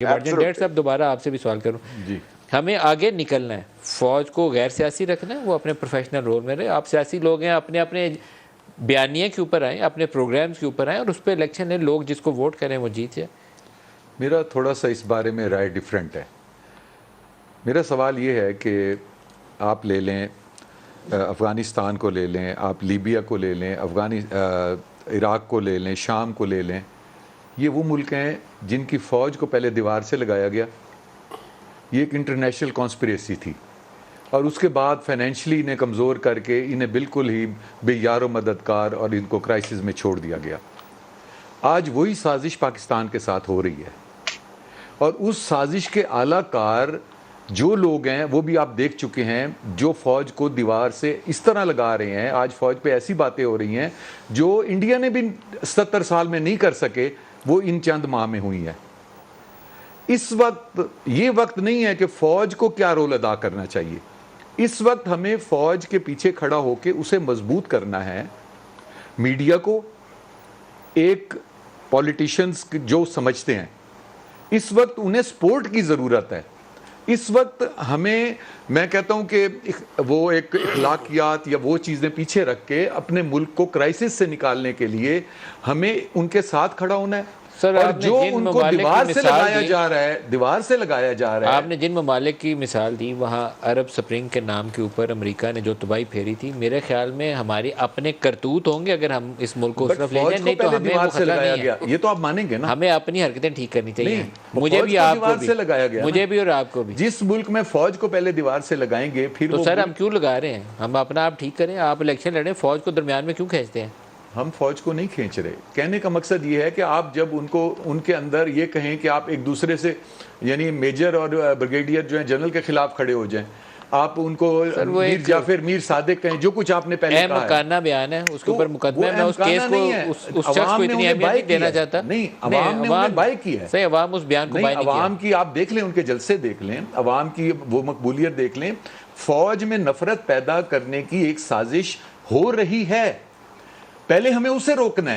Dead صاحب دوبارہ آپ سے بھی سوال کروں. جی ہمیں آگے نکلنا ہے, فوج کو غیر سیاسی رکھنا ہے, وہ اپنے پروفیشنل رول میں رہے. آپ سیاسی لوگ ہیں, اپنے اپنے بیانیے کے اوپر آئیں, اپنے پروگرامز کے اوپر آئیں اور اس پہ الیکشن لیں, لوگ جس کو ووٹ کریں وہ جیت جائے. میرا تھوڑا سا اس بارے میں رائے ڈیفرنٹ ہے. میرا سوال یہ ہے کہ آپ لے لیں افغانستان کو لے لیں, آپ لیبیا کو لے لیں, عراق کو لے لیں, شام کو لے لیں. یہ وہ ملک ہیں جن کی فوج کو پہلے دیوار سے لگایا گیا. یہ ایک انٹرنیشنل کانسپریسی تھی اور اس کے بعد فائنینشلی انہیں کمزور کر کے انہیں بالکل ہی بے یار و مددگار اور ان کو کرائسس میں چھوڑ دیا گیا. آج وہی سازش پاکستان کے ساتھ ہو رہی ہے اور اس سازش کے اعلیٰ کار جو لوگ ہیں وہ بھی آپ دیکھ چکے ہیں, جو فوج کو دیوار سے اس طرح لگا رہے ہیں. آج فوج پہ ایسی باتیں ہو رہی ہیں جو انڈیا نے بھی 70 سال میں نہیں کر سکے, وہ ان چند ماہ میں ہوئی ہیں. اس وقت یہ وقت نہیں ہے کہ فوج کو کیا رول ادا کرنا چاہیے. اس وقت ہمیں فوج کے پیچھے کھڑا ہو کے اسے مضبوط کرنا ہے. میڈیا کو, ایک پولیٹیشنز جو سمجھتے ہیں, اس وقت انہیں سپورٹ کی ضرورت ہے. اس وقت ہمیں, میں کہتا ہوں کہ وہ ایک اخلاقیات یا وہ چیزیں پیچھے رکھ کے اپنے ملک کو کرائسس سے نکالنے کے لیے ہمیں ان کے ساتھ کھڑا ہونا ہے. اور جو ان کو دیوار سے لگایا جا رہا ہے, دیوار سے لگایا جا رہا ہے. آپ نے جن ممالک کی مثال دی, وہاں عرب سپرنگ کے نام کے اوپر امریکہ نے جو تباہی پھیری تھی, میرے خیال میں ہماری اپنے کرتوت ہوں گے اگر ہم اس ملک کو اس طرف لے جائیں. نہیں تو ہمیں وہ خطرہ نہیں ہے. یہ تو آپ مانیں گے نا, ہمیں اپنی حرکتیں ٹھیک کرنی چاہیے. مجھے بھی, آپ کو بھی, مجھے بھی اور آپ کو بھی. جس ملک میں فوج کو پہلے دیوار سے لگائیں گے, پھر تو سر ہم کیوں لگا رہے ہیں؟ ہم اپنا آپ ٹھیک کریں. آپ الیکشن لڑیں, فوج کو درمیان میں کیوں کھینچتے ہیں؟ ہم فوج کو نہیں کھینچ رہے. کہنے کا مقصد یہ ہے کہ آپ جب ان کے اندر یہ کہیں کہ آپ ایک دوسرے سے, یعنی میجر اور بریگیڈیئر جو ہیں جنرل کے خلاف کھڑے ہو جائیں, آپ ان کو میر جعفر, میر صادق کہیں, جو کچھ آپ نے پہلے کہا ہے مکانہ بیان ہے, اس کے اوپر مقدمہ ہے. میں اس کیس کو اس شخص کو اتنی اہمیت نہیں دینا چاہتا. نہیں, عوام نے انہیں بائی کی ہے. صحیح, عوام اس بیان کو بائی نہیں کیا. عوام کی آپ دیکھ لیں, ان کے جلسے دیکھ لیں, عوام کی وہ مقبولیت دیکھ لیں. فوج میں نفرت پیدا کرنے کی ایک سازش ہو رہی ہے. پہلے ہمیں اسے روکنا ہے.